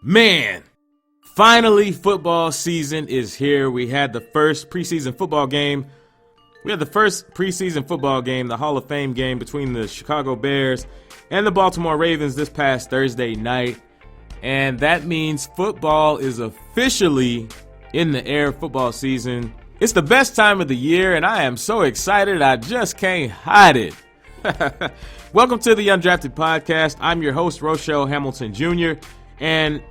Man, finally football season is here. We had the first preseason football game. The Hall of Fame game between the Chicago Bears and the Baltimore Ravens this past Thursday night. And that means football is officially in the air. Football season. It's the best time of the year, and I am so excited I just can't hide it. Welcome to the Undrafted Podcast. I'm your host, Rochelle Hamilton Jr., and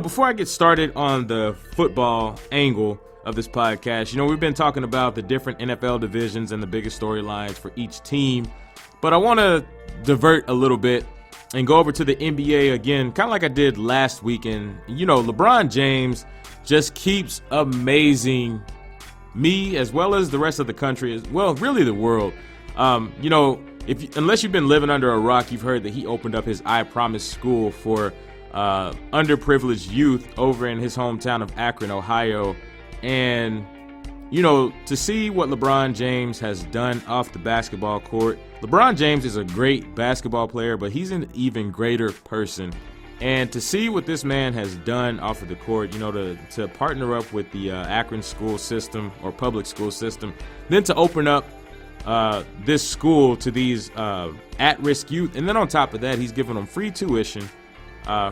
before I get started on the football angle of this podcast, we've been talking about the different NFL divisions and the biggest storylines for each team. But I want to divert a little bit and go over to the NBA again, kind of like I did last weekend. LeBron James just keeps amazing me as well as the rest of the country, as well, really the world. Unless you've been living under a rock, you've heard that he opened up his I Promise school for underprivileged youth over in his hometown of Akron, Ohio. And, to see what LeBron James has done off the basketball court. LeBron James is a great basketball player, but he's an even greater person. And to see what this man has done off of the court, to partner up with the Akron school system or public school system, then to open up this school to these at-risk youth. And then on top of that, he's giving them free tuition,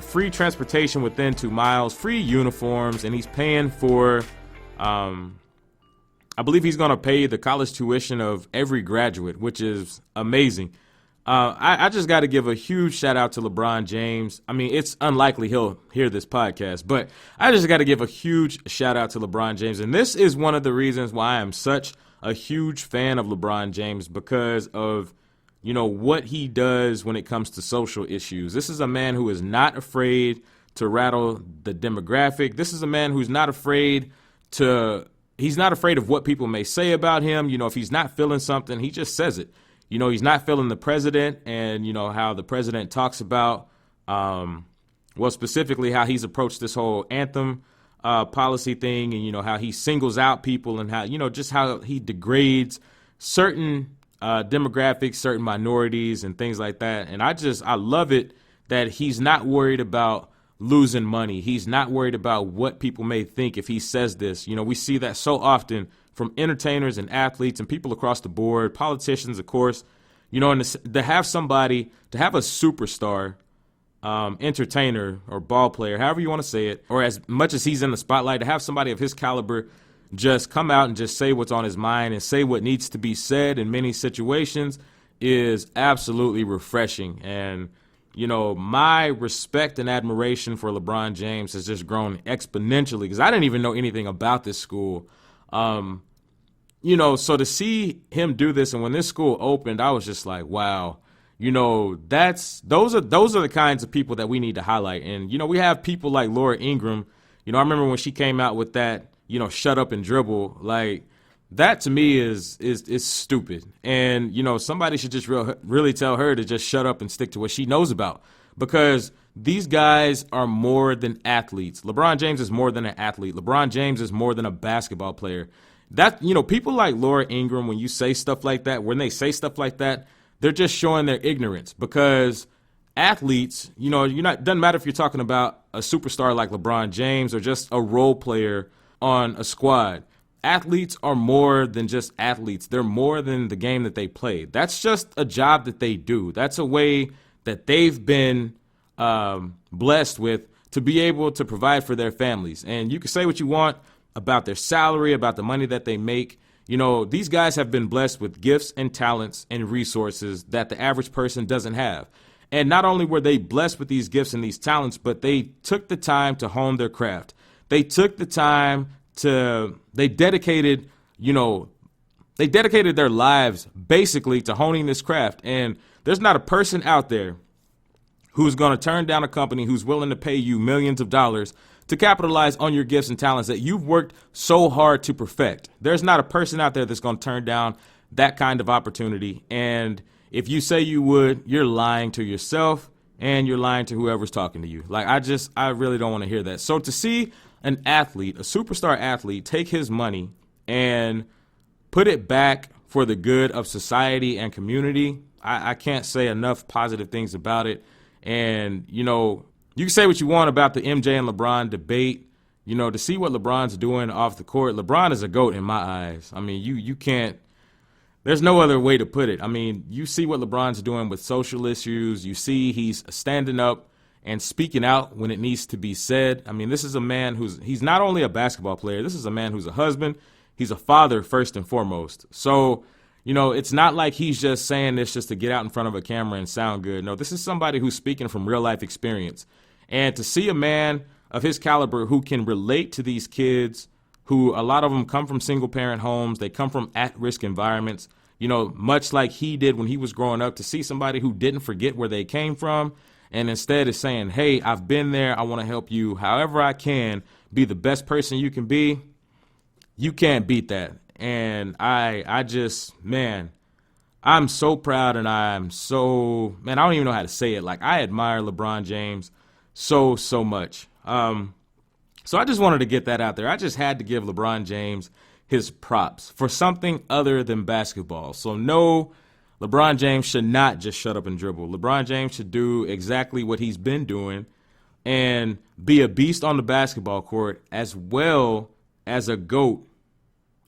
free transportation within 2 miles, free uniforms, and he's paying for, I believe he's going to pay the college tuition of every graduate, which is amazing. I just got to give a huge shout out to LeBron James. I mean, it's unlikely he'll hear this podcast, but I just got to give a huge shout out to LeBron James. And this is one of the reasons why I am such a huge fan of LeBron James, because of what he does when it comes to social issues. This is a man who is not afraid to rattle the demographic. This is a man who's not afraid he's not afraid of what people may say about him. If he's not feeling something, he just says it. He's not feeling the president, and how the president talks about, specifically how he's approached this whole anthem policy thing, and how he singles out people, and how just how he degrades certain demographics, certain minorities, and things like that. And I love it that he's not worried about losing money. He's not worried about what people may think if he says this. We see that so often from entertainers and athletes and people across the board, politicians, of course. And to have a superstar entertainer or ball player, however you want to say it, or as much as he's in the spotlight, to have somebody of his caliber just come out and just say what's on his mind and say what needs to be said in many situations is absolutely refreshing. And, my respect and admiration for LeBron James has just grown exponentially, because I didn't even know anything about this school. So to see him do this, and when this school opened, I was just like, wow, those are the kinds of people that we need to highlight. And, we have people like Laura Ingraham. I remember when she came out with that, shut up and dribble, like that to me is stupid. And, somebody should just really tell her to just shut up and stick to what she knows about, because these guys are more than athletes. LeBron James is more than an athlete. LeBron James is more than a basketball player. That, people like Laura Ingraham, when they say stuff like that, they're just showing their ignorance, because athletes, doesn't matter if you're talking about a superstar like LeBron James or just a role player on a squad. Athletes are more than just athletes. They're more than the game that they play. That's just a job that they do. That's a way that they've been blessed with to be able to provide for their families. And you can say what you want about their salary, about the money that they make. These guys have been blessed with gifts and talents and resources that the average person doesn't have. And not only were they blessed with these gifts and these talents, but they took the time to hone their craft. They took the time they dedicated their lives basically to honing this craft. And there's not a person out there who's going to turn down a company who's willing to pay you millions of dollars to capitalize on your gifts and talents that you've worked so hard to perfect. There's not a person out there that's going to turn down that kind of opportunity. And if you say you would, you're lying to yourself and you're lying to whoever's talking to you. Like, I really don't want to hear that. So to see an athlete, a superstar athlete, take his money and put it back for the good of society and community, I can't say enough positive things about it. And, You can say what you want about the MJ and LeBron debate. To see what LeBron's doing off the court, LeBron is a GOAT in my eyes. I mean, you can't, there's no other way to put it. I mean, you see what LeBron's doing with social issues. You see he's standing up and speaking out when it needs to be said. I mean, this is a man he's not only a basketball player, this is a man who's a husband. He's a father first and foremost. So, it's not like he's just saying this just to get out in front of a camera and sound good. No, this is somebody who's speaking from real life experience. And to see a man of his caliber who can relate to these kids, who a lot of them come from single parent homes, they come from at-risk environments, much like he did when he was growing up, to see somebody who didn't forget where they came from and instead is saying, hey, I've been there, I want to help you however I can be the best person you can be. You can't beat that. And I just, man, I'm so proud, and I don't even know how to say it. Like, I admire LeBron James so much. So I just wanted to get that out there. I just had to give LeBron James his props for something other than basketball. So no, LeBron James should not just shut up and dribble. LeBron James should do exactly what he's been doing and be a beast on the basketball court as well as a GOAT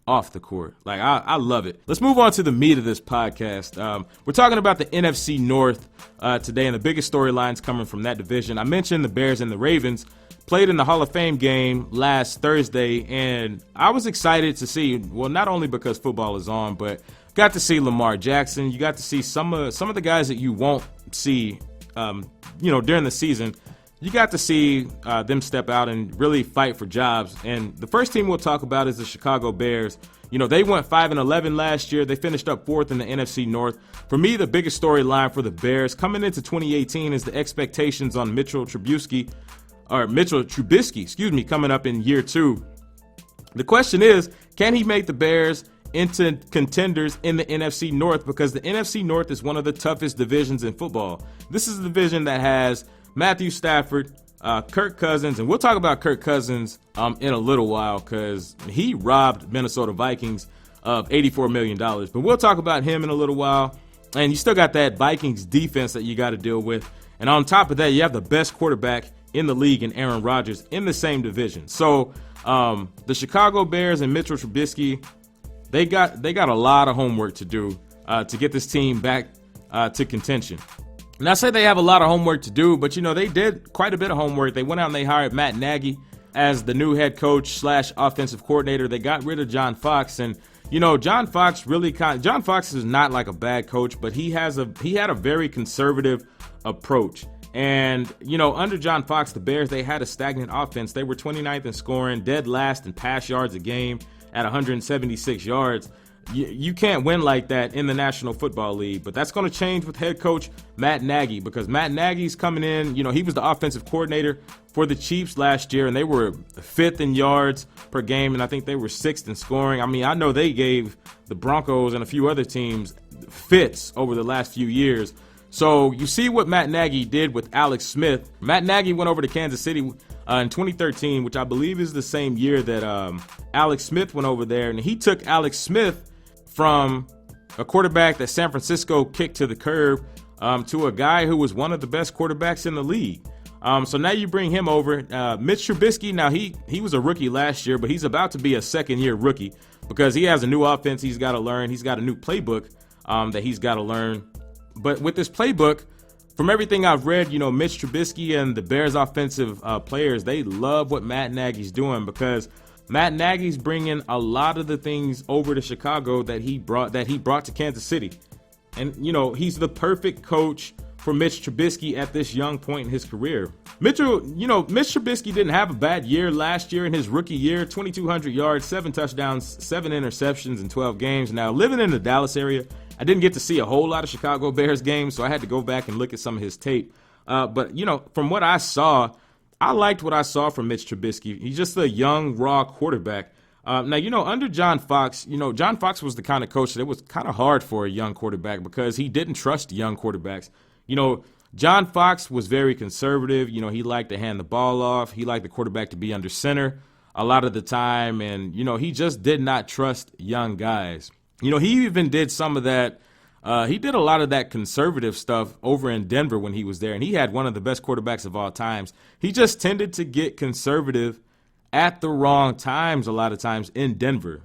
off the court. Like, I love it. Let's move on to the meat of this podcast. We're talking about the NFC North today, and the biggest storylines coming from that division. I mentioned the Bears and the Ravens played in the Hall of Fame game last Thursday, and I was excited to see, well, not only because football is on, but got to see Lamar Jackson. You got to see some of the guys that you won't see, during the season. You got to see them step out and really fight for jobs. And the first team we'll talk about is the Chicago Bears. They went 5-11 last year. They finished up 4th in the NFC North. For me, the biggest storyline for the Bears coming into 2018 is the expectations on Mitchell Trubisky, coming up in year 2. The question is, can he make the Bears into contenders in the NFC North? Because the NFC North is one of the toughest divisions in football. This is a division that has Matthew Stafford, Kirk Cousins, and we'll talk about Kirk Cousins in a little while because he robbed Minnesota Vikings of $84 million. But we'll talk about him in a little while. And you still got that Vikings defense that you got to deal with. And on top of that, you have the best quarterback in the league in Aaron Rodgers in the same division. So the Chicago Bears and Mitchell Trubisky, they got a lot of homework to do to get this team back to contention. And I say they have a lot of homework to do, but, they did quite a bit of homework. They went out and they hired Matt Nagy as the new head coach / offensive coordinator. They got rid of John Fox. And, John Fox is not like a bad coach, but he had a very conservative approach. And, under John Fox, the Bears, they had a stagnant offense. They were 29th in scoring, dead last in pass yards a game at 176 yards. You can't win like that in the National Football League, but that's going to change with head coach Matt Nagy because Matt Nagy's coming in. He was the offensive coordinator for the Chiefs last year, and they were 5th in yards per game, and I think they were 6th in scoring. I mean, I know they gave the Broncos and a few other teams fits over the last few years. So you see what Matt Nagy did with Alex Smith. Matt Nagy went over to Kansas City in 2013, which I believe is the same year that Alex Smith went over there, and he took Alex Smith from a quarterback that San Francisco kicked to the curb to a guy who was one of the best quarterbacks in the league. So now you bring him over. Mitch Trubisky, now he was a rookie last year, but he's about to be a second-year rookie because he has a new offense he's got to learn. He's got a new playbook that he's got to learn. But with this playbook, from everything I've read, Mitch Trubisky and the Bears offensive players, they love what Matt Nagy's doing because Matt Nagy's bringing a lot of the things over to Chicago that he brought to Kansas City. And, he's the perfect coach for Mitch Trubisky at this young point in his career. Mitch Trubisky didn't have a bad year last year in his rookie year, 2,200 yards, 7 touchdowns, 7 interceptions in 12 games. Now, living in the Dallas area, I didn't get to see a whole lot of Chicago Bears games, so I had to go back and look at some of his tape. But, from what I saw, I liked what I saw from Mitch Trubisky. He's just a young, raw quarterback. Now, under John Fox, John Fox was the kind of coach that it was kind of hard for a young quarterback because he didn't trust young quarterbacks. John Fox was very conservative. He liked to hand the ball off. He liked the quarterback to be under center a lot of the time. And, he just did not trust young guys. He even did some of that He did a lot of that conservative stuff over in Denver when he was there, and he had one of the best quarterbacks of all times. He just tended to get conservative at the wrong times a lot of times in Denver.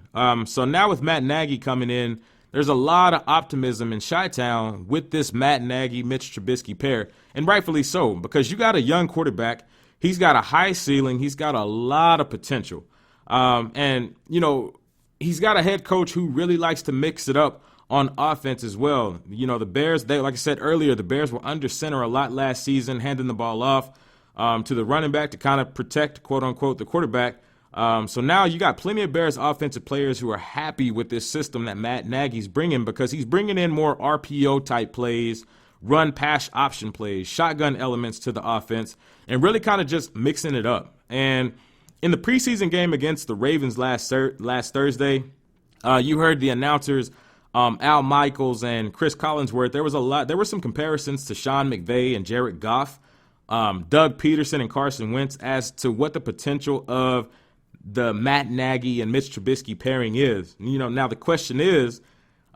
So now with Matt Nagy coming in, there's a lot of optimism in Chi-Town with this Matt Nagy, Mitch Trubisky pair, and rightfully so, because you got a young quarterback. He's got a high ceiling. He's got a lot of potential. And, you know, he's got a head coach who really likes to mix it up on offense as well. You know, the Bears, like I said earlier, the Bears were under center a lot last season, handing the ball off to the running back to kind of protect, quote unquote, the quarterback. So now you got plenty of Bears offensive players who are happy with this system that Matt Nagy's bringing, because he's bringing in more RPO type plays, run pass option plays, shotgun elements to the offense, and really kind of just mixing it up. And in the preseason game against the Ravens last Thursday, you heard the announcers, Al Michaels and Chris Collinsworth. There were some comparisons to Sean McVay and Jared Goff, Doug Peterson and Carson Wentz as to what the potential of the Matt Nagy and Mitch Trubisky pairing is. You know, now the question is,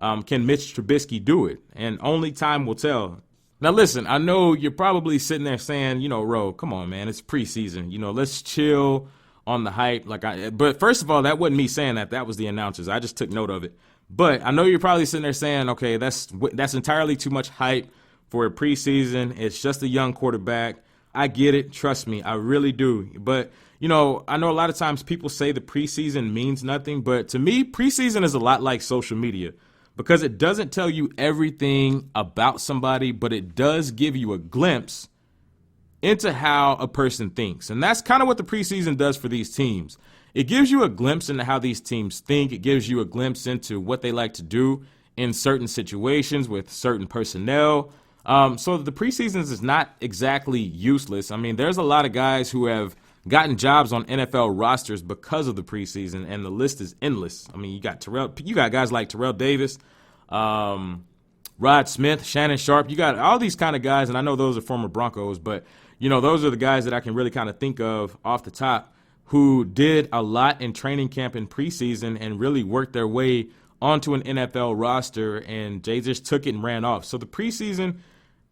can Mitch Trubisky do it? And only time will tell. Now, listen, I know you're probably sitting there saying, you know, Ro, come on, man, it's preseason. You know, let's chill on the hype. But first of all, that wasn't me saying that. That was the announcers. I just took note of it. But I know you're probably sitting there saying, okay, that's entirely too much hype for a preseason. It's just a young quarterback. I get it. Trust me, I really do. But, you know, I know a lot of times people say the preseason means nothing. But to me, preseason is a lot like social media, because it doesn't tell you everything about somebody, but it does give you a glimpse into how a person thinks. And that's kind of what the preseason does for these teams. It gives you a glimpse into how these teams think. It gives you a glimpse into what they like to do in certain situations with certain personnel. So the preseason is not exactly useless. I mean, there's a lot of guys who have gotten jobs on NFL rosters because of the preseason, and the list is endless. I mean, you got guys like Terrell Davis, Rod Smith, Shannon Sharp. You got all these kind of guys, and I know those are former Broncos, but, you know, those are the guys that I can really kind of think of off the top who did a lot in training camp and preseason and really worked their way onto an NFL roster, and they just took it and ran off. So the preseason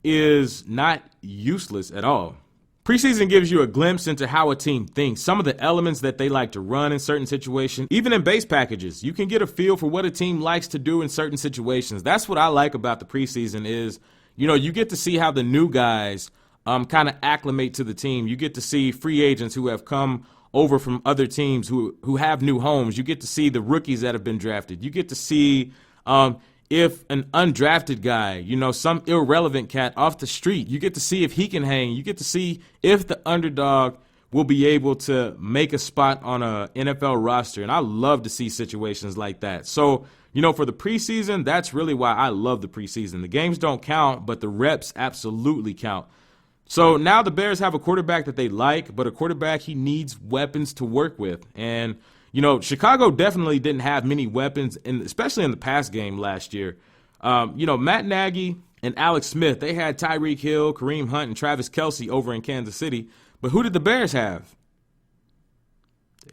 is not useless at all. Preseason gives you a glimpse into how a team thinks, some of the elements that they like to run in certain situations. Even in base packages, you can get a feel for what a team likes to do in certain situations. That's what I like about the preseason is, you know, you get to see how the new guys kind of acclimate to the team. You get to see free agents who have come over from other teams who have new homes. You get to see the rookies that have been drafted. You get to see if an undrafted guy, you know, some irrelevant cat off the street, you get to see if he can hang. You get to see if the underdog will be able to make a spot on a NFL roster. And I love to see situations like that. So, you know, for the preseason, that's really why I love the preseason. The games don't count, but the reps absolutely count. So now the Bears have a quarterback that they like, but a quarterback he needs weapons to work with. And, you know, Chicago definitely didn't have many weapons, especially in the pass game last year. You know, Matt Nagy and Alex Smith, they had Tyreek Hill, Kareem Hunt, and Travis Kelce over in Kansas City. But who did the Bears have?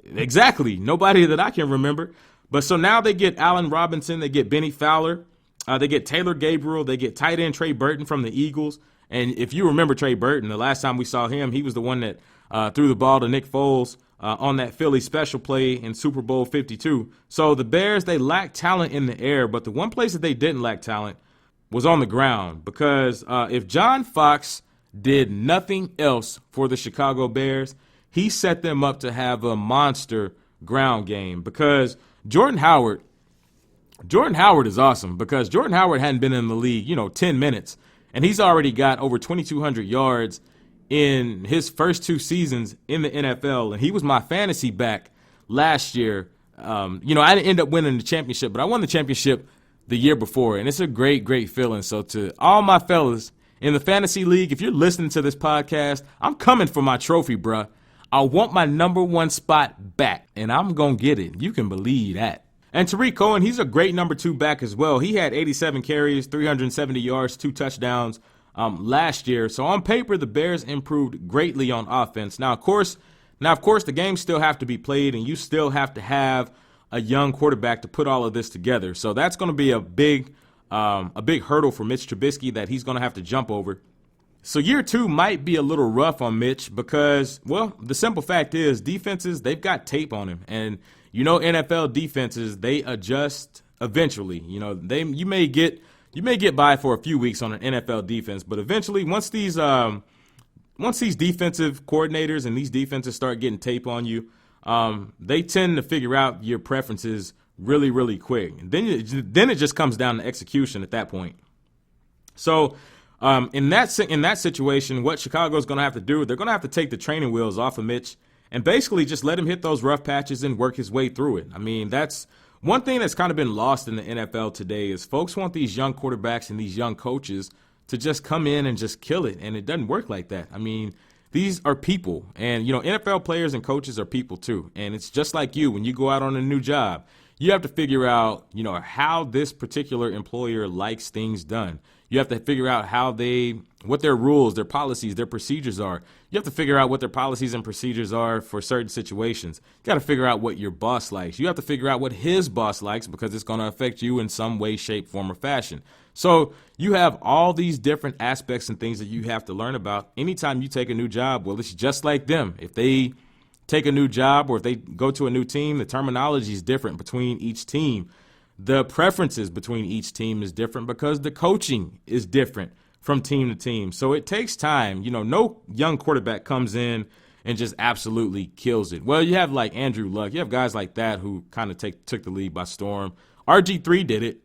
Exactly. Nobody that I can remember. But so now they get Allen Robinson, they get Benny Fowler, they get Taylor Gabriel, they get tight end Trey Burton from the Eagles. And if you remember Trey Burton, the last time we saw him, he was the one that threw the ball to Nick Foles on that Philly special play in Super Bowl 52. So the Bears, they lack talent in the air, but the one place that they didn't lack talent was on the ground, because if John Fox did nothing else for the Chicago Bears, he set them up to have a monster ground game, because Jordan Howard is awesome, because Jordan Howard hadn't been in the league, 10 minutes, and he's already got over 2,200 yards in his first 2 seasons in the NFL, and he was my fantasy back last year. I didn't end up winning the championship, but I won the championship the year before, and it's a great, great feeling. So to all my fellas in the fantasy league, if you're listening to this podcast, I'm coming for my trophy, bruh. I want my number 1 spot back, and I'm going to get it. You can believe that. And Tariq Cohen, he's a great number 2 back as well. He had 87 carries, 370 yards, 2 touchdowns last year. So on paper, the Bears improved greatly on offense. Now, of course, the games still have to be played, and you still have to have a young quarterback to put all of this together. So that's going to be a big a big hurdle for Mitch Trubisky that he's going to have to jump over. So year 2 might be a little rough on Mitch because, well, the simple fact is defenses, they've got tape on him. And, NFL defenses, they adjust eventually. You may get by for a few weeks on an NFL defense, but eventually once these defensive coordinators and these defenses start getting tape on you, they tend to figure out your preferences really, really quick. And then it just comes down to execution at that point. So in that situation, what Chicago's going to have to do, they're going to have to take the training wheels off of Mitch and basically just let him hit those rough patches and work his way through it. I mean, that's one thing that's kind of been lost in the NFL today is folks want these young quarterbacks and these young coaches to just come in and just kill it, and it doesn't work like that. I mean, these are people, and, NFL players and coaches are people too, and it's just like you when you go out on a new job. You have to figure out, how this particular employer likes things done. You have to figure out what their rules, their policies, their procedures are. You have to figure out what their policies and procedures are for certain situations. You got to figure out what your boss likes. You have to figure out what his boss likes because it's going to affect you in some way, shape, form, or fashion. So you have all these different aspects and things that you have to learn about anytime you take a new job. Well, it's just like them. If they take a new job or if they go to a new team, the terminology is different between each team. The preferences between each team is different because the coaching is different from team to team. So it takes time. No young quarterback comes in and just absolutely kills it. Well, you have like Andrew Luck. You have guys like that who kind of took the league by storm. RG3 did it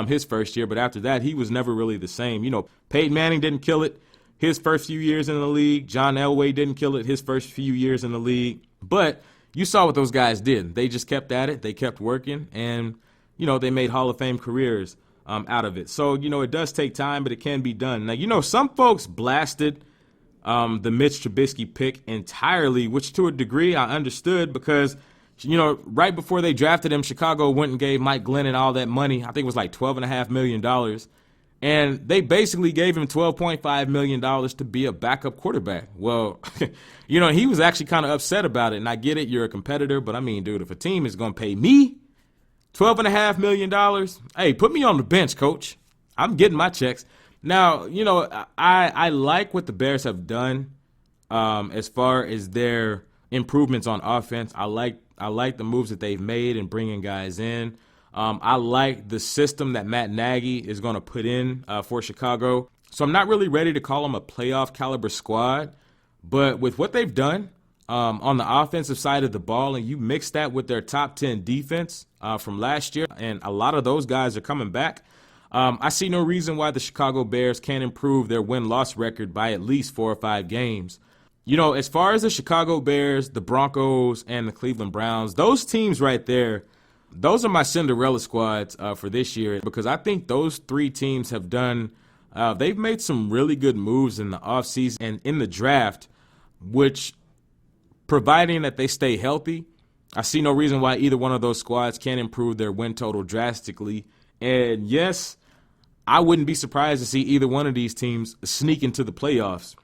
his first year, but after that, he was never really the same. Peyton Manning didn't kill it his first few years in the league. John Elway didn't kill it his first few years in the league. But you saw what those guys did. They just kept at it. They kept working, and they made Hall of Fame careers out of it. So, it does take time, but it can be done. Now, some folks blasted the Mitch Trubisky pick entirely, which to a degree I understood because, right before they drafted him, Chicago went and gave Mike Glennon all that money. I think it was like $12.5 million. And they basically gave him $12.5 million to be a backup quarterback. Well, he was actually kind of upset about it. And I get it. You're a competitor. But, I mean, dude, if a team is going to pay me $12.5 million, hey, put me on the bench, coach. I'm getting my checks. Now, I like what the Bears have done as far as their improvements on offense. I like the moves that they've made and bringing guys in. I like the system that Matt Nagy is going to put in for Chicago. So I'm not really ready to call them a playoff caliber squad. But with what they've done on the offensive side of the ball, and you mix that with their top 10 defense from last year, and a lot of those guys are coming back, I see no reason why the Chicago Bears can't improve their win-loss record by at least 4 or 5 games. As far as the Chicago Bears, the Broncos, and the Cleveland Browns, those teams right there, those are my Cinderella squads for this year because I think those 3 teams have done they've made some really good moves in the offseason and in the draft, which, providing that they stay healthy, I see no reason why either one of those squads can't improve their win total drastically. And yes, I wouldn't be surprised to see either one of these teams sneak into the playoffs.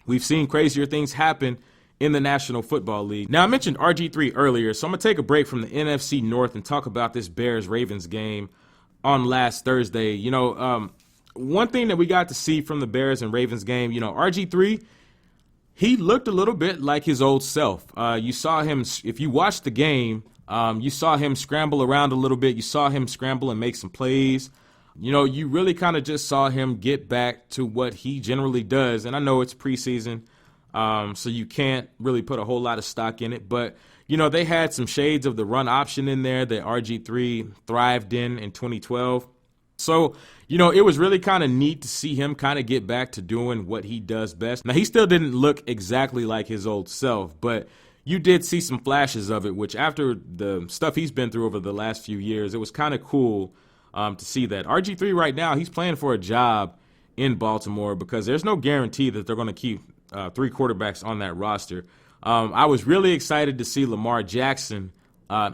We've seen crazier things happen in the National Football League. Now, I mentioned RG3 earlier, so I'm going to take a break from the NFC North and talk about this Bears-Ravens game on last Thursday. One thing that we got to see from the Bears and Ravens game, RG3, he looked a little bit like his old self. You saw him, if you watched the game, you saw him scramble around a little bit. You saw him scramble and make some plays. You really kind of just saw him get back to what he generally does. And I know it's preseason, so you can't really put a whole lot of stock in it. But, they had some shades of the run option in there that RG3 thrived in 2012. So, it was really kind of neat to see him kind of get back to doing what he does best. Now, he still didn't look exactly like his old self, but you did see some flashes of it, which after the stuff he's been through over the last few years, it was kind of cool to see that. RG3 right now, he's playing for a job in Baltimore because there's no guarantee that they're going to keep 3 quarterbacks on that roster. I was really excited to see Lamar Jackson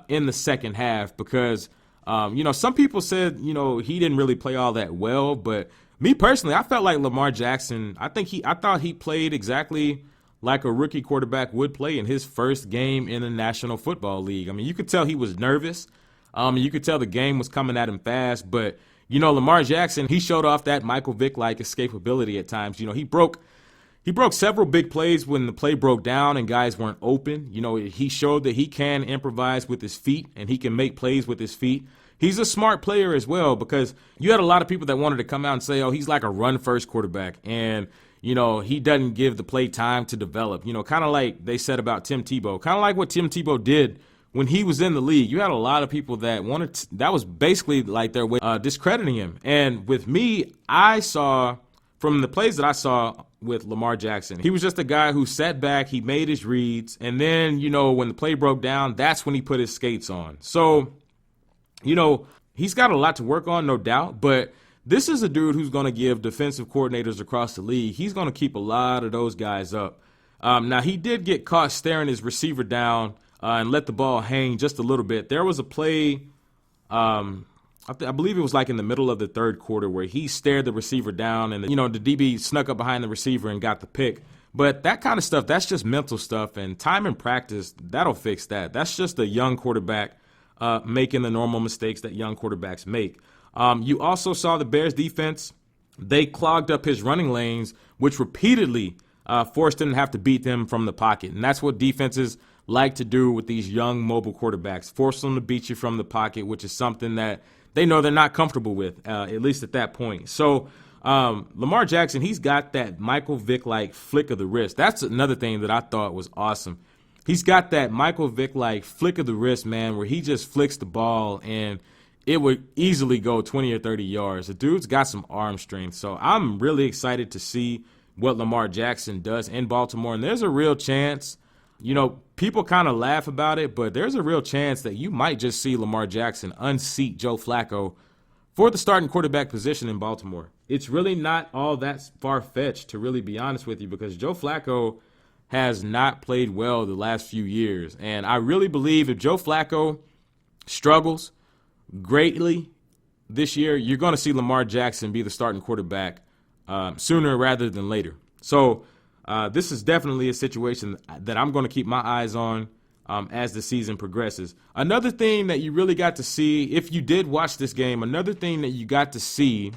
in the second half because some people said, he didn't really play all that well, but me personally, I felt like Lamar Jackson, I thought he played exactly like a rookie quarterback would play in his first game in the National Football League. I mean, you could tell he was nervous. You could tell the game was coming at him fast, but Lamar Jackson, he showed off that Michael Vick-like escapability at times. He broke several big plays when the play broke down and guys weren't open. He showed that he can improvise with his feet and he can make plays with his feet. He's a smart player as well, because you had a lot of people that wanted to come out and say, oh, he's like a run-first quarterback. And, he doesn't give the play time to develop. Kind of like they said about Tim Tebow. Kind of like what Tim Tebow did when he was in the league. You had a lot of people that that was basically like their way discrediting him. And with me, I saw, from the plays that I saw with Lamar Jackson, he was just a guy who sat back, he made his reads, and then, when the play broke down, that's when he put his skates on. So, he's got a lot to work on, no doubt, but this is a dude who's going to give defensive coordinators across the league, he's going to keep a lot of those guys up. Now, he did get caught staring his receiver down and let the ball hang just a little bit. There was a play, I believe it was like in the middle of the third quarter, where he stared the receiver down and, the DB snuck up behind the receiver and got the pick. But that kind of stuff, that's just mental stuff, and time and practice, that'll fix that. That's just a young quarterback making the normal mistakes that young quarterbacks make. You also saw the Bears defense. They clogged up his running lanes, which repeatedly forced him to have to beat them from the pocket. And that's what defenses like to do with these young mobile quarterbacks, force them to beat you from the pocket, which is something that they know they're not comfortable with, at least at that point. So Lamar Jackson, he's got that Michael Vick-like flick of the wrist. That's another thing that I thought was awesome. He's got that Michael Vick-like flick of the wrist, man, where he just flicks the ball and it would easily go 20 or 30 yards. The dude's got some arm strength. So I'm really excited to see what Lamar Jackson does in Baltimore. And there's a real chance, people kind of laugh about it, but there's a real chance that you might just see Lamar Jackson unseat Joe Flacco for the starting quarterback position in Baltimore. It's really not all that far-fetched, to really be honest with you, because Joe Flacco has not played well the last few years. And I really believe if Joe Flacco struggles greatly this year, you're going to see Lamar Jackson be the starting quarterback sooner rather than later. So this is definitely a situation that I'm going to keep my eyes on as the season progresses. Another thing that you really got to see, if you did watch this game, another thing that you got to see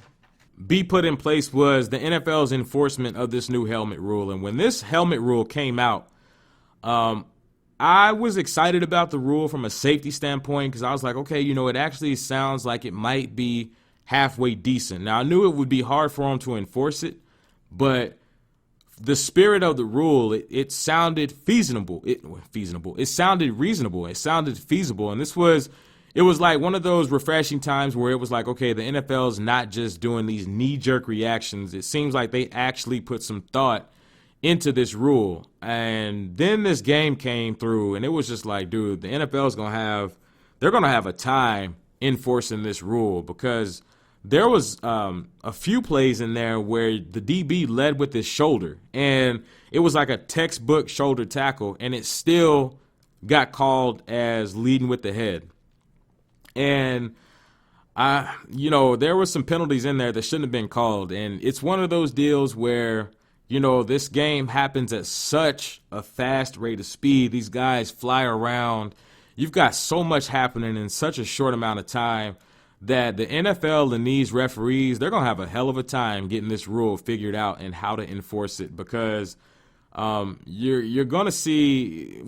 be put in place was the NFL's enforcement of this new helmet rule. And when this helmet rule came out, I was excited about the rule from a safety standpoint, because I was like, okay, it actually sounds like it might be halfway decent. Now, I knew it would be hard for them to enforce it, but the spirit of the rule, it sounded feasible. It sounded reasonable. It sounded feasible. And it was like one of those refreshing times where it was like, okay, the NFL's not just doing these knee-jerk reactions. It seems like they actually put some thought into this rule. And then this game came through, and it was just like, dude, the NFL's going to have a time enforcing this rule, because there was a few plays in there where the DB led with his shoulder, and it was like a textbook shoulder tackle, and it still got called as leading with the head. And there were some penalties in there that shouldn't have been called. And it's one of those deals where, this game happens at such a fast rate of speed. These guys fly around. You've got so much happening in such a short amount of time that the NFL and these referees, they're going to have a hell of a time getting this rule figured out and how to enforce it, because you're going to see,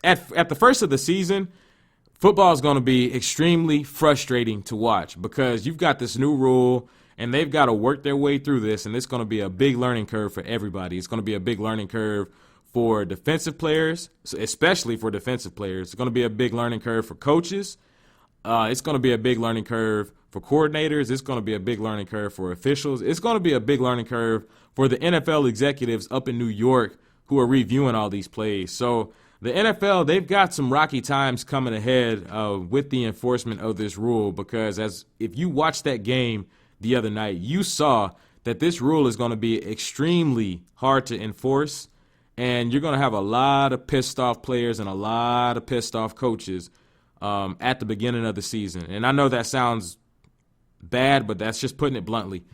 at the first of the season, football is going to be extremely frustrating to watch, because you've got this new rule and they've got to work their way through this, and it's going to be a big learning curve for everybody. It's going to be a big learning curve for defensive players, especially for defensive players. It's going to be a big learning curve for coaches. It's going to be a big learning curve for coordinators. It's going to be a big learning curve for officials. It's going to be a big learning curve for the NFL executives up in New York who are reviewing all these plays. So the NFL, they've got some rocky times coming ahead with the enforcement of this rule, because if you watched that game the other night, you saw that this rule is going to be extremely hard to enforce, and you're going to have a lot of pissed off players and a lot of pissed off coaches at the beginning of the season. And I know that sounds bad, but that's just putting it bluntly.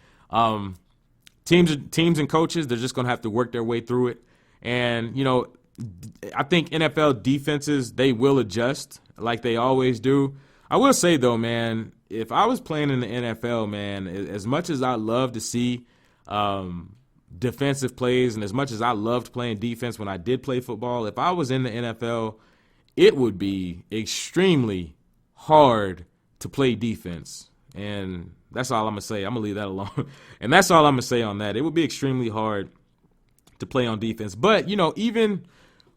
Teams and coaches, they're just going to have to work their way through it. And, I think NFL defenses, they will adjust like they always do. I will say, though, man, if I was playing in the NFL, man, as much as I love to see defensive plays and as much as I loved playing defense when I did play football, if I was in the NFL, it would be extremely hard to play defense. And that's all I'm going to say. I'm going to leave that alone. And that's all I'm going to say on that. It would be extremely hard to play on defense. But, even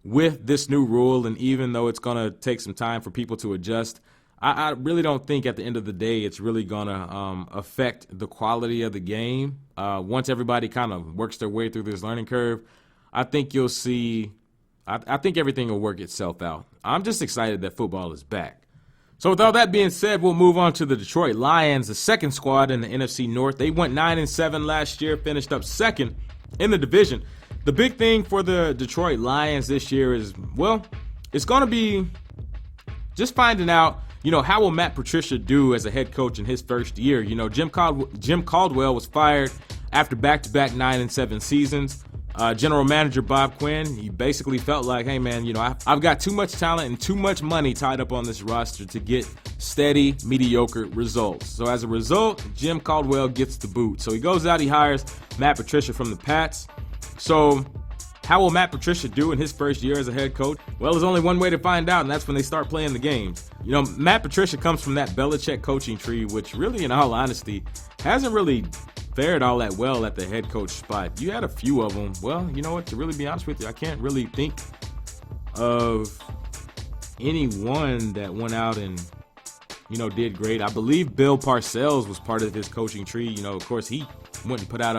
with this new rule and even though it's going to take some time for people to adjust, I really don't think at the end of the day it's really going to affect the quality of the game. Once everybody kind of works their way through this learning curve, I think you'll see I think everything will work itself out. I'm just excited that football is back. So with all that being said, we'll move on to the Detroit Lions, the second squad in the NFC North. They went 9-7 last year, finished up second in the division. The big thing for the Detroit Lions this year is, well, it's going to be just finding out, how will Matt Patricia do as a head coach in his first year? Jim Caldwell was fired after back-to-back 9-7 seasons. General manager Bob Quinn, he basically felt like, hey, man, I've got too much talent and too much money tied up on this roster to get steady, mediocre results. So as a result, Jim Caldwell gets the boot. So he goes out, he hires Matt Patricia from the Pats. So how will Matt Patricia do in his first year as a head coach? Well, there's only one way to find out, and that's when they start playing the games. Matt Patricia comes from that Belichick coaching tree, which really, in all honesty, hasn't really fared all that well at the head coach spot. You had a few of them. Well, you know what? To really be honest with you, I can't really think of anyone that went out and, did great. I believe Bill Parcells was part of his coaching tree. Of course, he went and put out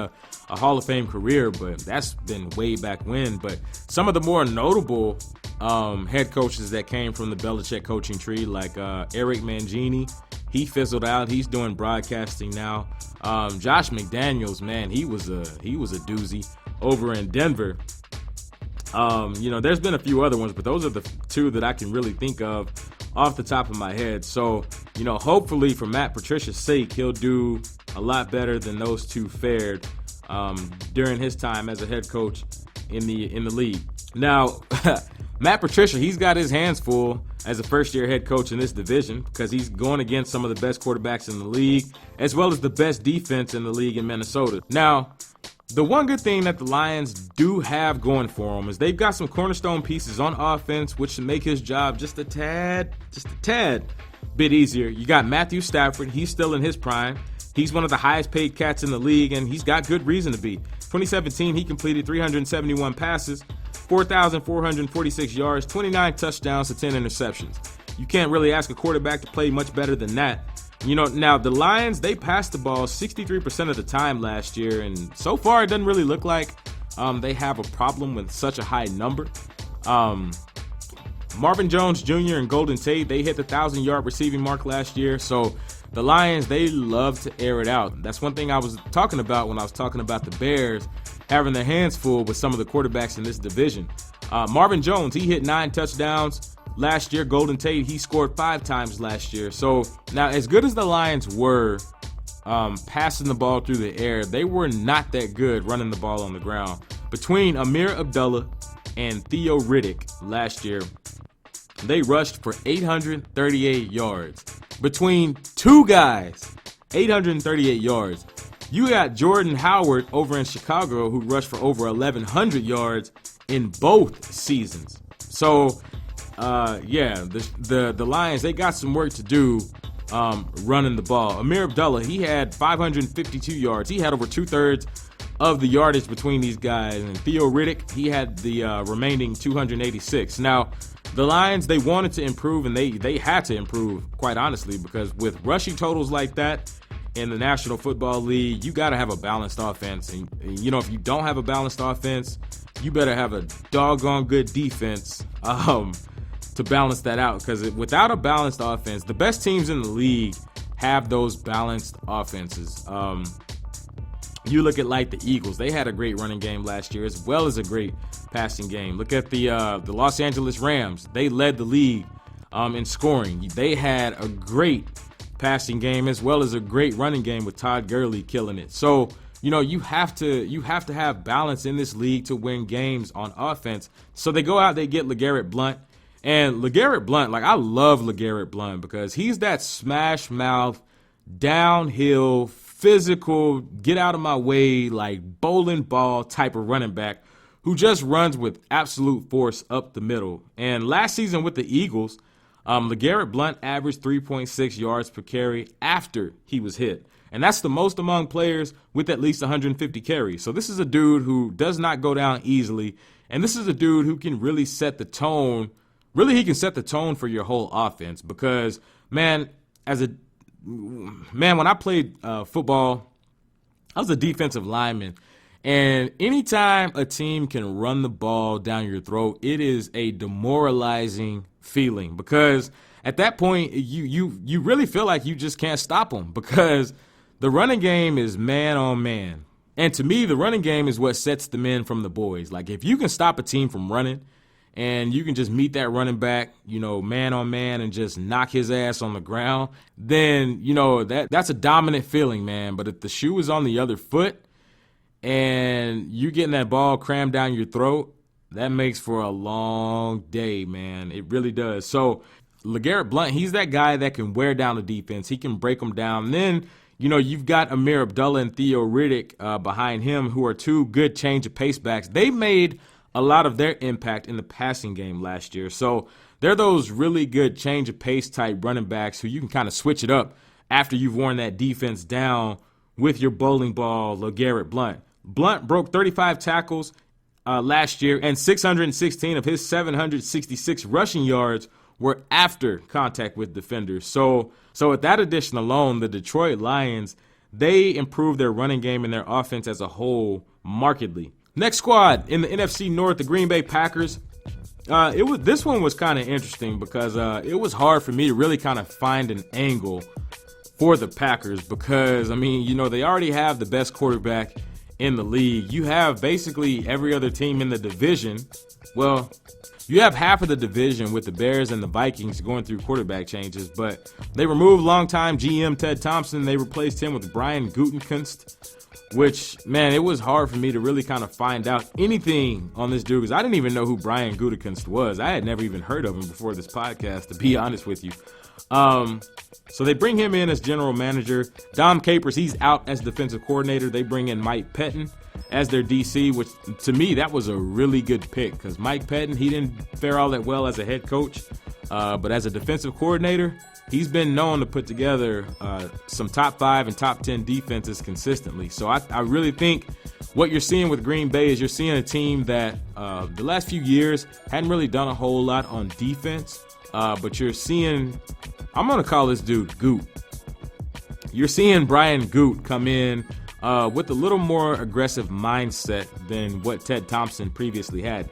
a Hall of Fame career, but that's been way back when. But some of the more notable head coaches that came from the Belichick coaching tree, like Eric Mangini, he fizzled out. He's doing broadcasting now. Josh McDaniels, man, he was a doozy over in Denver. There's been a few other ones, but those are the two that I can really think of off the top of my head. So, hopefully for Matt Patricia's sake, he'll do a lot better than those two fared during his time as a head coach in the league. Now, Matt Patricia, he's got his hands full as a first-year head coach in this division because he's going against some of the best quarterbacks in the league as well as the best defense in the league in Minnesota. Now, the one good thing that the Lions do have going for them is they've got some cornerstone pieces on offense, which should make his job just a tad bit easier. You got Matthew Stafford. He's still in his prime. He's one of the highest paid cats in the league, and he's got good reason to be. 2017, he completed 371 passes, 4,446 yards, 29 touchdowns to 10 interceptions. You can't really ask a quarterback to play much better than that. Now the Lions, they passed the ball 63% of the time last year, and so far it doesn't really look like they have a problem with such a high number. Marvin Jones Jr. and Golden Tate, they hit the 1,000-yard receiving mark last year, so the Lions, they love to air it out. That's one thing I was talking about when I was talking about the Bears having their hands full with some of the quarterbacks in this division. Marvin Jones, he hit 9 touchdowns last year. Golden Tate, he scored 5 times last year. So now, as good as the Lions were passing the ball through the air, they were not that good running the ball on the ground. Between Amir Abdullah and Theo Riddick last year, they rushed for 838 yards. Between two guys, 838 yards. You got Jordan Howard over in Chicago who rushed for over 1,100 yards in both seasons. So, the Lions, they got some work to do running the ball. Amir Abdullah, he had 552 yards. He had over 2/3 of the yardage between these guys. And Theo Riddick, he had the remaining 286. Now, the Lions, they wanted to improve, and they had to improve, quite honestly, because with rushing totals like that in the National Football League, you got to have a balanced offense. And, if you don't have a balanced offense, you better have a doggone good defense to balance that out. Because without a balanced offense, the best teams in the league have those balanced offenses. You look at like the Eagles. They had a great running game last year as well as a great passing game. Look at the Los Angeles Rams. They led the league in scoring. They had a great passing game as well as a great running game with Todd Gurley killing it. So, you have to have balance in this league to win games on offense. So they go out, they get LeGarrette Blount. And LeGarrette Blount, I love LeGarrette Blount because he's that smash mouth downhill, physical, get out of my way, like bowling ball type of running back who just runs with absolute force up the middle. And last season with the Eagles, LeGarrette Blount averaged 3.6 yards per carry after he was hit. And that's the most among players with at least 150 carries. So this is a dude who does not go down easily. And this is a dude who can really set the tone. Really, he can set the tone for your whole offense because, man, when I played football, I was a defensive lineman. And anytime a team can run the ball down your throat, it is a demoralizing feeling because at that point, you really feel like you just can't stop them because the running game is man on man. And to me, the running game is what sets the men from the boys. Like if you can stop a team from running and you can just meet that running back, man on man and just knock his ass on the ground, then, that's a dominant feeling, man. But if the shoe is on the other foot, and you getting that ball crammed down your throat, that makes for a long day, man. It really does. So LeGarrette Blount, he's that guy that can wear down the defense. He can break them down. And then, you've got Amir Abdullah and Theo Riddick behind him, who are two good change of pace backs. They made a lot of their impact in the passing game last year. So they're those really good change of pace type running backs who you can kind of switch it up after you've worn that defense down with your bowling ball, LeGarrette Blount. Blount broke 35 tackles last year, and 616 of his 766 rushing yards were after contact with defenders. So with that addition alone, the Detroit Lions, they improved their running game and their offense as a whole markedly. Next squad in the NFC North, the Green Bay Packers. This one was kind of interesting because it was hard for me to really kind of find an angle for the Packers because, they already have the best quarterback in the league. You have basically every other team in the division. Well, you have half of the division with the Bears and the Vikings going through quarterback changes, but they removed longtime GM Ted Thompson. They replaced him with Brian Gutekunst, which, man, it was hard for me to really kind of find out anything on this dude because I didn't even know who Brian Gutekunst was. I had never even heard of him before this podcast, to be honest with you. So they bring him in as general manager. Dom Capers, he's out as defensive coordinator. They bring in Mike Pettin as their DC, which to me, that was a really good pick because Mike Pettin, he didn't fare all that well as a head coach. But as a defensive coordinator, he's been known to put together some top 5 and top 10 defenses consistently. So I really think what you're seeing with Green Bay is you're seeing a team that the last few years hadn't really done a whole lot on defense. But you're seeing, I'm going to call this dude Goot. You're seeing Brian Goot come in with a little more aggressive mindset than what Ted Thompson previously had.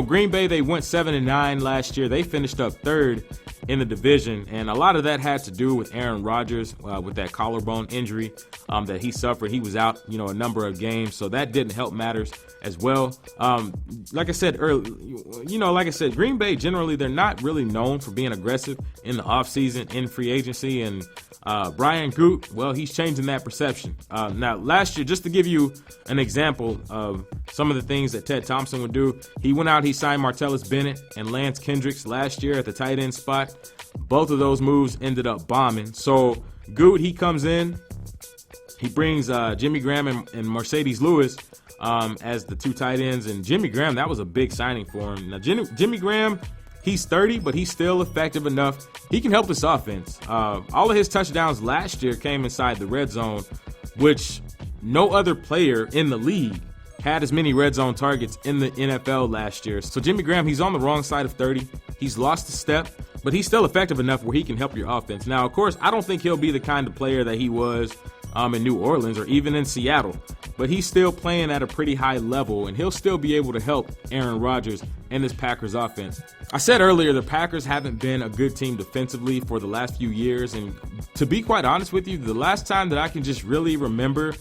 Green Bay, they went 7-9 last year. They finished up third in the division, and a lot of that had to do with Aaron Rodgers with that collarbone injury that he suffered. He was out, a number of games, so that didn't help matters as well. Like I said earlier, Green Bay generally, they're not really known for being aggressive in the offseason, in free agency, and Brian Goot, well, he's changing that perception. Now, last year, just to give you an example of some of the things that Ted Thompson would do, he went out, he signed Martellus Bennett and Lance Kendricks last year at the tight end spot. Both of those moves ended up bombing. So Goot, he comes in, he brings Jimmy Graham and Mercedes Lewis as the two tight ends. And Jimmy Graham, that was a big signing for him. Now, Jimmy Graham, he's 30, but he's still effective enough. He can help this offense. All of his touchdowns last year came inside the red zone, which no other player in the league had as many red zone targets in the NFL last year. So Jimmy Graham, he's on the wrong side of 30. He's lost a step, but he's still effective enough where he can help your offense. Now, of course, I don't think he'll be the kind of player that he was in New Orleans or even in Seattle, but he's still playing at a pretty high level, and he'll still be able to help Aaron Rodgers and this Packers offense. I said earlier, the Packers haven't been a good team defensively for the last few years, and to be quite honest with you, the last time that I can just really remember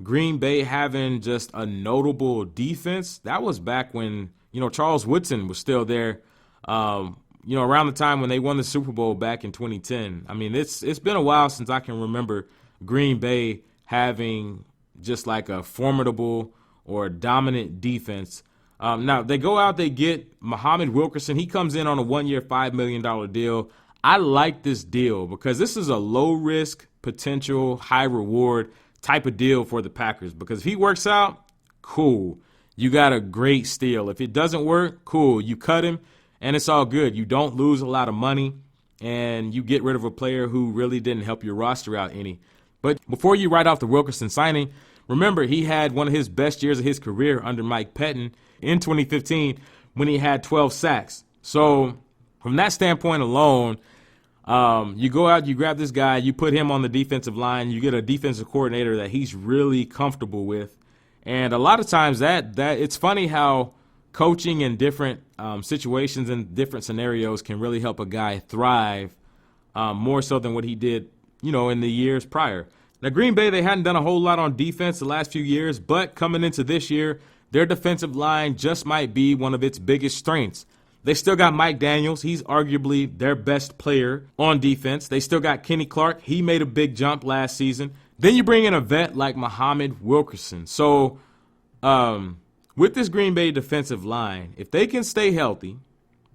Green Bay having just a notable defense, that was back when, Charles Woodson was still there, around the time when they won the Super Bowl back in 2010. I mean, it's been a while since I can remember Green Bay having just like a formidable or dominant defense. Now, they go out, they get Muhammad Wilkerson. He comes in on a 1-year, $5 million deal. I like this deal because this is a low-risk potential, high reward type of deal for the Packers, because if he works out, cool. You got a great steal. If it doesn't work, cool. You cut him, and it's all good. You don't lose a lot of money, and you get rid of a player who really didn't help your roster out any. But before you write off the Wilkerson signing, remember he had one of his best years of his career under Mike Pettin in 2015 when he had 12 sacks. So from that standpoint alone, you go out, you grab this guy, you put him on the defensive line, you get a defensive coordinator that he's really comfortable with. And a lot of times that it's funny how coaching in different situations and different scenarios can really help a guy thrive more so than what he did, in the years prior. Now, Green Bay, they hadn't done a whole lot on defense the last few years, but coming into this year, their defensive line just might be one of its biggest strengths. They still got Mike Daniels. He's arguably their best player on defense. They still got Kenny Clark. He made a big jump last season. Then you bring in a vet like Muhammad Wilkerson. So with this Green Bay defensive line, if they can stay healthy,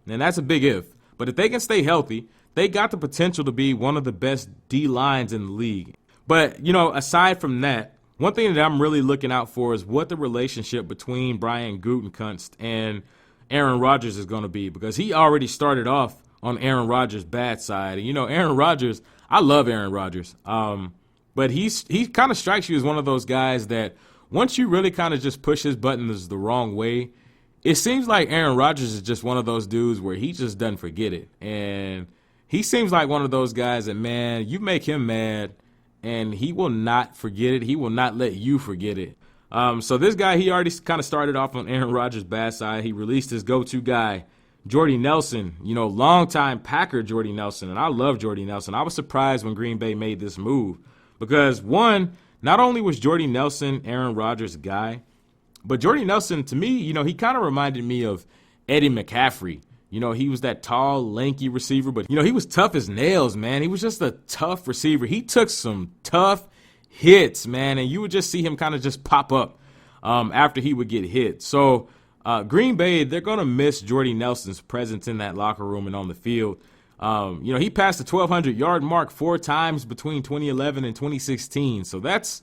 and that's a big if, but if they can stay healthy, they got the potential to be one of the best D-lines in the league. But, aside from that, one thing that I'm really looking out for is what the relationship between Brian Gutekunst and Aaron Rodgers is going to be, because he already started off on Aaron Rodgers' bad side. And, Aaron Rodgers, I love Aaron Rodgers, but he kind of strikes you as one of those guys that once you really kind of just push his buttons the wrong way, it seems like Aaron Rodgers is just one of those dudes where he just doesn't forget it. And he seems like one of those guys that, man, you make him mad, and he will not forget it. He will not let you forget it. So this guy, he already kind of started off on Aaron Rodgers' bad side. He released his go-to guy, Jordy Nelson, longtime Packer Jordy Nelson. And I love Jordy Nelson. I was surprised when Green Bay made this move because, one, not only was Jordy Nelson Aaron Rodgers' guy, but Jordy Nelson, to me, he kind of reminded me of Eddie McCaffrey. He was that tall, lanky receiver, but, he was tough as nails, man. He was just a tough receiver. He took some tough hits, man, and you would just see him kind of just pop up after he would get hit. So Green Bay, they're going to miss Jordy Nelson's presence in that locker room and on the field. He passed the 1,200-yard mark 4 times between 2011 and 2016. So that's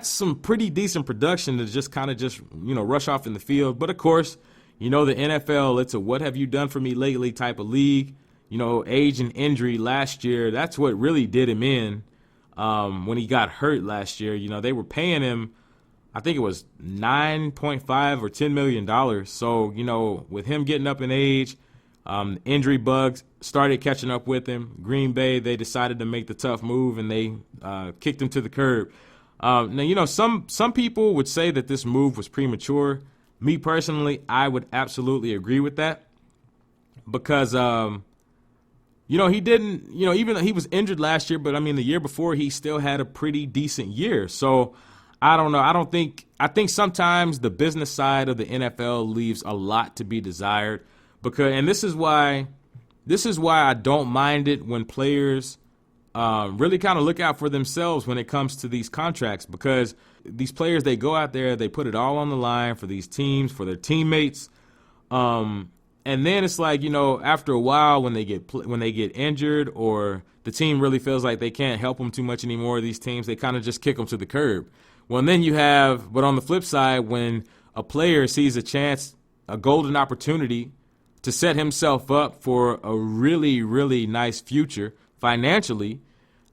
some pretty decent production to just kind of rush off in the field. But, of course, the NFL, it's a what have you done for me lately type of league. Age and injury last year, that's what really did him in when he got hurt last year. They were paying him, I think it was $9.5 or $10 million. So, with him getting up in age, injury bugs started catching up with him. Green Bay, they decided to make the tough move, and they kicked him to the curb. Now, some people would say that this move was premature. Me personally, I would absolutely agree with that because, he didn't, even though he was injured last year, but the year before he still had a pretty decent year. So I don't know. I think sometimes the business side of the NFL leaves a lot to be desired and this is why I don't mind it when players really kind of look out for themselves when it comes to these contracts, because these players, they go out there, they put it all on the line for these teams, for their teammates. And then it's like, after a while when they get injured or the team really feels like they can't help them too much anymore, these teams, they kind of just kick them to the curb. Well, and then but on the flip side, when a player sees a chance, a golden opportunity to set himself up for a really, really nice future financially,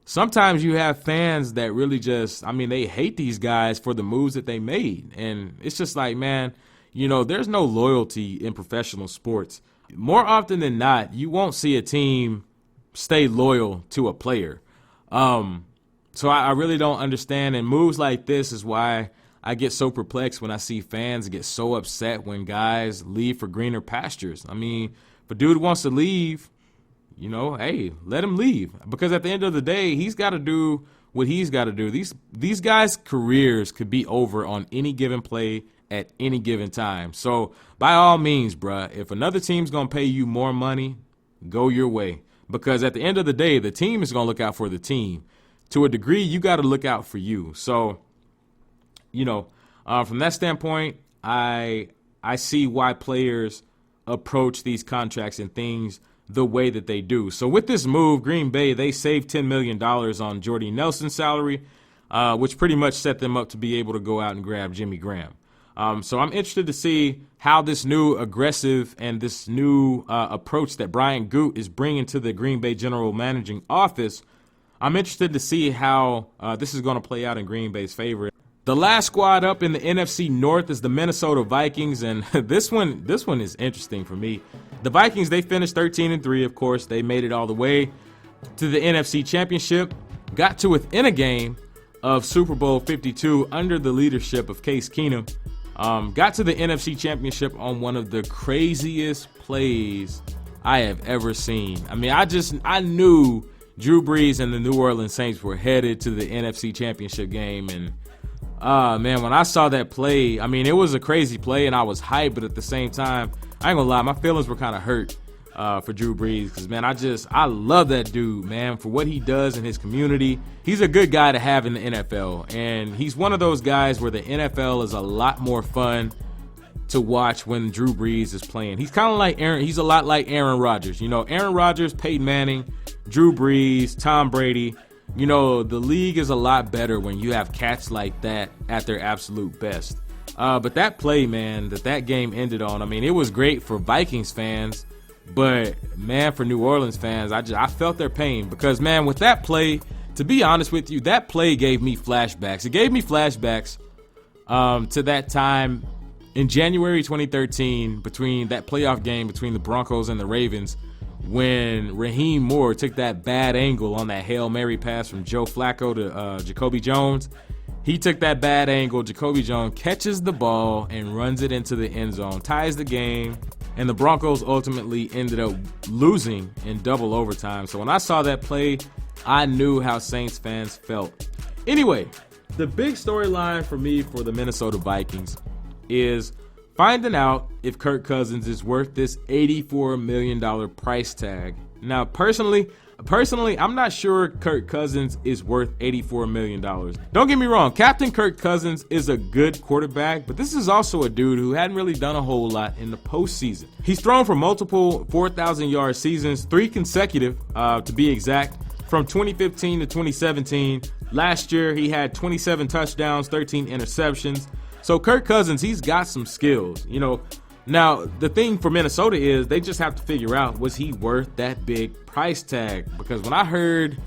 sometimes you have fans that really just, they hate these guys for the moves that they made. And it's just like, man, there's no loyalty in professional sports. More often than not, you won't see a team stay loyal to a player. So I really don't understand. And moves like this is why I get so perplexed when I see fans get so upset when guys leave for greener pastures. If a dude wants to leave, hey, let him leave. Because at the end of the day, he's got to do what he's got to do. These guys' careers could be over on any given play at any given time. So by all means, bruh, if another team's going to pay you more money, go your way. Because at the end of the day, the team is going to look out for the team. To a degree, you got to look out for you. So, from that standpoint, I see why players approach these contracts and things the way that they do. So with this move, Green Bay, they saved $10 million on Jordy Nelson's salary, which pretty much set them up to be able to go out and grab Jimmy Graham. So I'm interested to see how this new aggressive and this new approach that Brian Goot is bringing to the Green Bay general managing office. I'm interested to see how this is going to play out in Green Bay's favor. The last squad up in the NFC North is the Minnesota Vikings, and this one is interesting for me. The Vikings, they finished 13-3, of course. They made it all the way to the NFC Championship, got to within a game of Super Bowl 52 under the leadership of Case Keenum. Got to the NFC Championship on one of the craziest plays I have ever seen. I mean, I knew Drew Brees and the New Orleans Saints were headed to the NFC Championship game, and man, when I saw that play, I mean, it was a crazy play, and I was hyped, but at the same time, I ain't gonna lie, my feelings were kind of hurt for Drew Brees, because, man, I love that dude, man, for what he does in his community. He's a good guy to have in the NFL, and he's one of those guys where the NFL is a lot more fun to watch when Drew Brees is playing. He's kind of like he's a lot like Aaron Rodgers. You know, Aaron Rodgers, Peyton Manning, Drew Brees, Tom Brady. You know, the league is a lot better when you have cats like that at their absolute best. But that play, man, that game ended on, I mean, it was great for Vikings fans, but, man, for New Orleans fans, I felt their pain because, man, with that play, to be honest with you, that play gave me flashbacks. It gave me flashbacks to that time in January 2013 between that playoff game between the Broncos and the Ravens, when Raheem Moore took that bad angle on that Hail Mary pass from Joe Flacco to Jacoby Jones. He took that bad angle. Jacoby Jones catches the ball and runs it into the end zone, ties the game, and the Broncos ultimately ended up losing in double overtime. So when I saw that play, I knew how Saints fans felt. Anyway, the big storyline for me for the Minnesota Vikings is finding out if Kirk Cousins is worth this $84 million price tag. Now, personally, I'm not sure Kirk Cousins is worth $84 million. Don't get me wrong, Captain Kirk Cousins is a good quarterback, but this is also a dude who hadn't really done a whole lot in the postseason. He's thrown for multiple 4,000-yard seasons, 3 consecutive to be exact, from 2015 to 2017. Last year, he had 27 touchdowns, 13 interceptions. So Kirk Cousins, he's got some skills, you know. Now, the thing for Minnesota is they just have to figure out, was he worth that big price tag? Because when I heard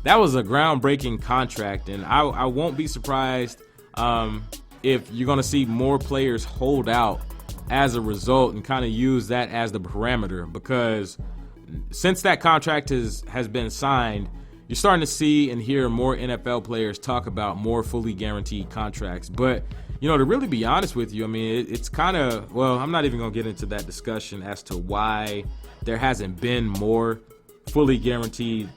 that was a groundbreaking contract, and I won't be surprised if you're going to see more players hold out as a result and kind of use that as the parameter. Because since that contract has been signed, you're starting to see and hear more NFL players talk about more fully guaranteed contracts. But you know, to really be honest with you, I mean, it's kind of, well, I'm not even going to get into that discussion as to why there hasn't been more fully guaranteed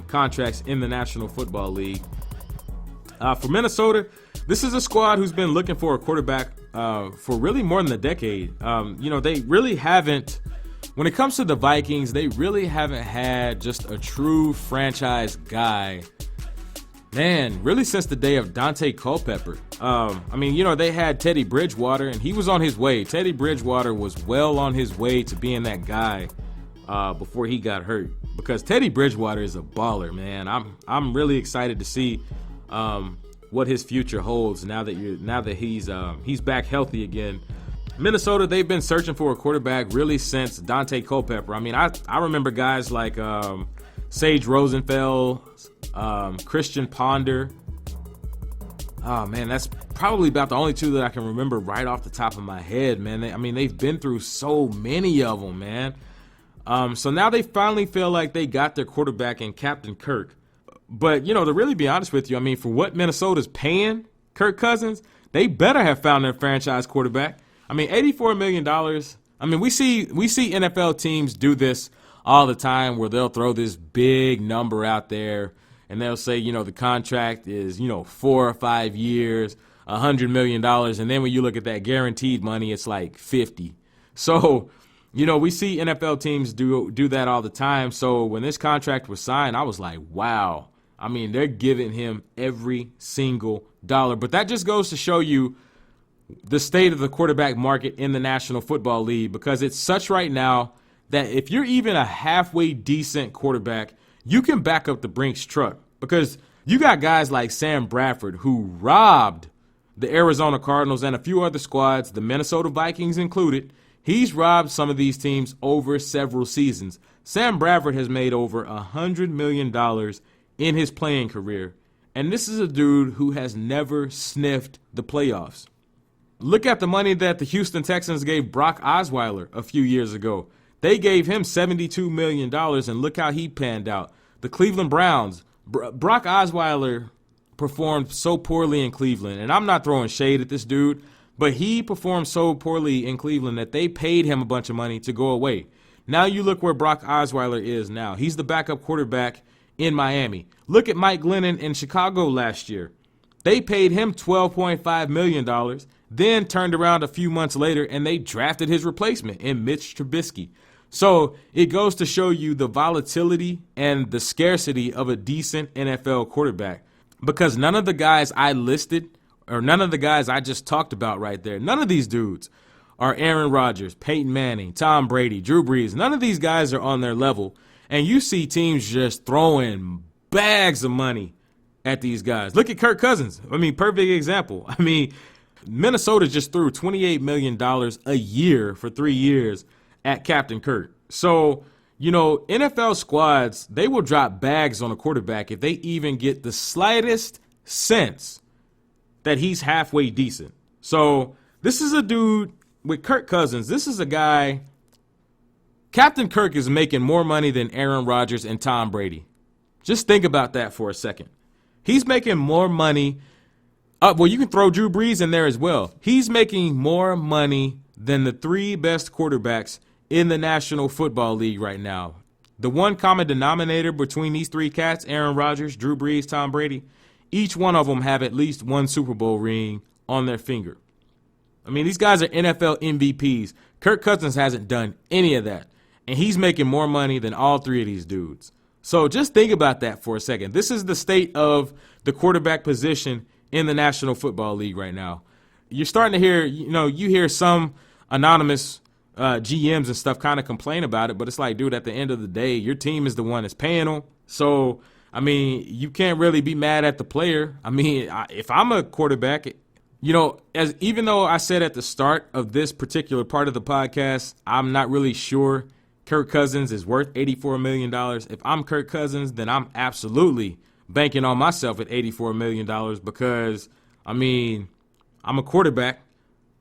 contracts in the National Football League. For Minnesota, this is a squad who's been looking for a quarterback for really more than a decade. You know, they really haven't, when it comes to the Vikings, they really haven't had just a true franchise guy, man, really since the day of Dante Culpepper. I mean, you know, they had Teddy Bridgewater, and he was on his way. Teddy Bridgewater was well on his way to being that guy before he got hurt. Because Teddy Bridgewater is a baller, man. I'm really excited to see what his future holds now that he's back healthy again. Minnesota, they've been searching for a quarterback really since Dante Culpepper. I mean, I remember guys like Sage Rosenfeld, Christian Ponder. Oh, man, that's probably about the only 2 that I can remember right off the top of my head, man. They've been through so many of them, man. So now they finally feel like they got their quarterback in Captain Kirk. But, you know, to really be honest with you, I mean, for what Minnesota's paying Kirk Cousins, they better have found their franchise quarterback. I mean, $84 million. I mean, we see NFL teams do this all the time where they'll throw this big number out there and they'll say, you know, the contract is, you know, 4 or 5 years, $100 million. And then when you look at that guaranteed money, it's like 50. So, you know, we see NFL teams do that all the time. So when this contract was signed, I was like, wow. I mean, they're giving him every single dollar. But that just goes to show you the state of the quarterback market in the National Football League, because it's such right now that if you're even a halfway decent quarterback, you can back up the Brinks truck, because you got guys like Sam Bradford who robbed the Arizona Cardinals and a few other squads, the Minnesota Vikings included. He's robbed some of these teams over several seasons. Sam Bradford has made over $100 million in his playing career, and this is a dude who has never sniffed the playoffs. Look at the money that the Houston Texans gave Brock Osweiler a few years ago. They gave him $72 million, and look how he panned out. The Cleveland Browns, Brock Osweiler performed so poorly in Cleveland, and I'm not throwing shade at this dude, but he performed so poorly in Cleveland that they paid him a bunch of money to go away. Now you look where Brock Osweiler is now. He's the backup quarterback in Miami. Look at Mike Glennon in Chicago last year. They paid him $12.5 million, then turned around a few months later and they drafted his replacement in Mitch Trubisky. So it goes to show you the volatility and the scarcity of a decent NFL quarterback, because none of the guys I listed, or none of the guys I just talked about right there, none of these dudes are Aaron Rodgers, Peyton Manning, Tom Brady, Drew Brees. None of these guys are on their level. And you see teams just throwing bags of money at these guys. Look at Kirk Cousins. I mean, perfect example. I mean, Minnesota just threw $28 million a year for 3 years at Captain Kirk. So, you know, NFL squads, they will drop bags on a quarterback if they even get the slightest sense that he's halfway decent. So this is a dude with Kirk Cousins. This is a guy. Captain Kirk is making more money than Aaron Rodgers and Tom Brady. Just think about that for a second. He's making more money. Well, you can throw Drew Brees in there as well. He's making more money than the 3 best quarterbacks in the National Football League right now. The one common denominator between these 3 cats, Aaron Rodgers, Drew Brees, Tom Brady, each one of them have at least 1 Super Bowl ring on their finger. I mean, these guys are NFL MVPs. Kirk Cousins hasn't done any of that, and he's making more money than all 3 of these dudes. So just think about that for a second. This is the state of the quarterback position in the National Football League right now. You're starting to hear, you hear some anonymous GMs and stuff kind of complain about it, but it's like, dude, at the end of the day, your team is the one that's paying them. So, I mean, you can't really be mad at the player. I mean, if I'm a quarterback, even though I said at the start of this particular part of the podcast, I'm not really sure Kirk Cousins is worth $84 million. If I'm Kirk Cousins, then I'm absolutely banking on myself at $84 million, because, I mean, I'm a quarterback.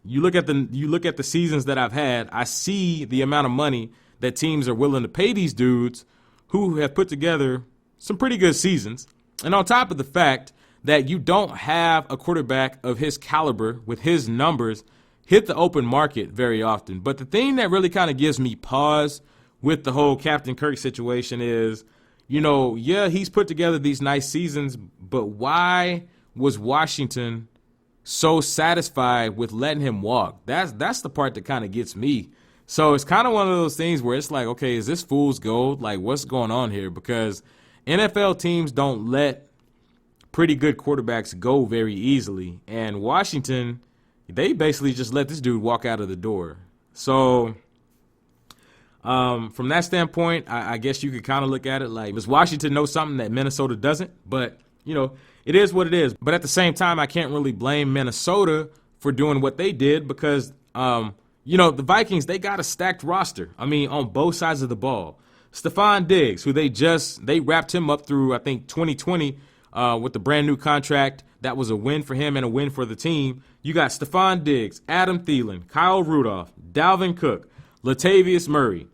You look at the seasons that I've had, I see the amount of money that teams are willing to pay these dudes who have put together some pretty good seasons. And on top of the fact that you don't have a quarterback of his caliber with his numbers hit the open market very often. But the thing that really kind of gives me pause with the whole Captain Kirk situation is, he's put together these nice seasons, but why was Washington so satisfied with letting him walk? That's the part that kind of gets me. So it's kind of one of those things where it's like, okay, is this fool's gold? Like, what's going on here? Because NFL teams don't let pretty good quarterbacks go very easily. And Washington, they basically just let this dude walk out of the door. So from that standpoint, I guess you could kind of look at it like, does Washington know something that Minnesota doesn't? But, it is what it is. But at the same time, I can't really blame Minnesota for doing what they did, because, the Vikings, they got a stacked roster. I mean, on both sides of the ball. Stephon Diggs, who they wrapped him up through, I think, 2020 with the brand new contract. That was a win for him and a win for the team. You got Stephon Diggs, Adam Thielen, Kyle Rudolph, Dalvin Cook, Latavius Murray.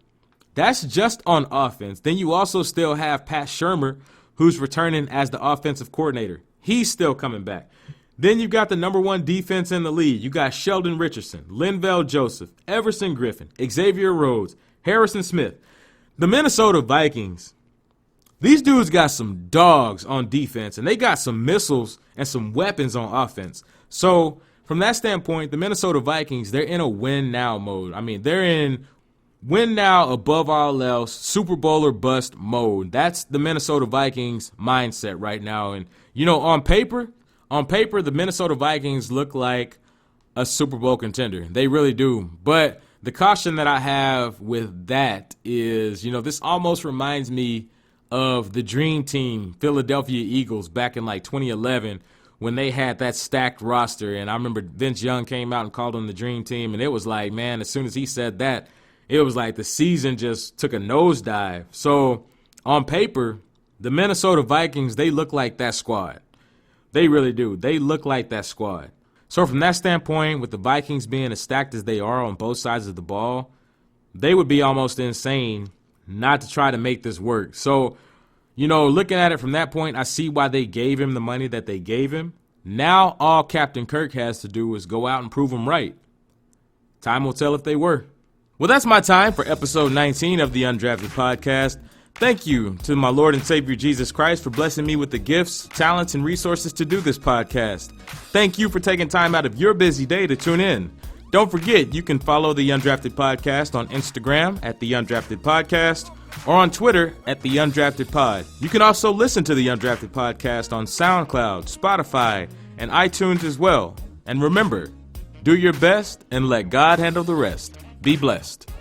That's just on offense. Then you also still have Pat Shurmur, who's returning as the offensive coordinator. He's still coming back. Then you got the number 1 defense in the league. You got Sheldon Richardson, Linval Joseph, Everson Griffin, Xavier Rhodes, Harrison Smith. The Minnesota Vikings, these dudes got some dogs on defense, and they got some missiles and some weapons on offense. So from that standpoint, the Minnesota Vikings, they're in a win-now mode. I mean, they're in win-now above all else, Super Bowl or bust mode. That's the Minnesota Vikings mindset right now. And, on paper, the Minnesota Vikings look like a Super Bowl contender. They really do. But The caution that I have with that is, this almost reminds me of the Dream Team, Philadelphia Eagles, back in like 2011 when they had that stacked roster. And I remember Vince Young came out and called them the Dream Team. And it was like, man, as soon as he said that, it was like the season just took a nosedive. So on paper, the Minnesota Vikings, they look like that squad. They really do. They look like that squad. So from that standpoint, with the Vikings being as stacked as they are on both sides of the ball, they would be almost insane not to try to make this work. So, looking at it from that point, I see why they gave him the money that they gave him. Now all Captain Kirk has to do is go out and prove him right. Time will tell if they were. Well, that's my time for episode 19 of the Undrafted Podcast. Thank you to my Lord and Savior Jesus Christ for blessing me with the gifts, talents, and resources to do this podcast. Thank you for taking time out of your busy day to tune in. Don't forget, you can follow the Undrafted Podcast on Instagram at the Undrafted Podcast or on Twitter at the Undrafted Pod. You can also listen to the Undrafted Podcast on SoundCloud, Spotify, and iTunes as well. And remember, do your best and let God handle the rest. Be blessed.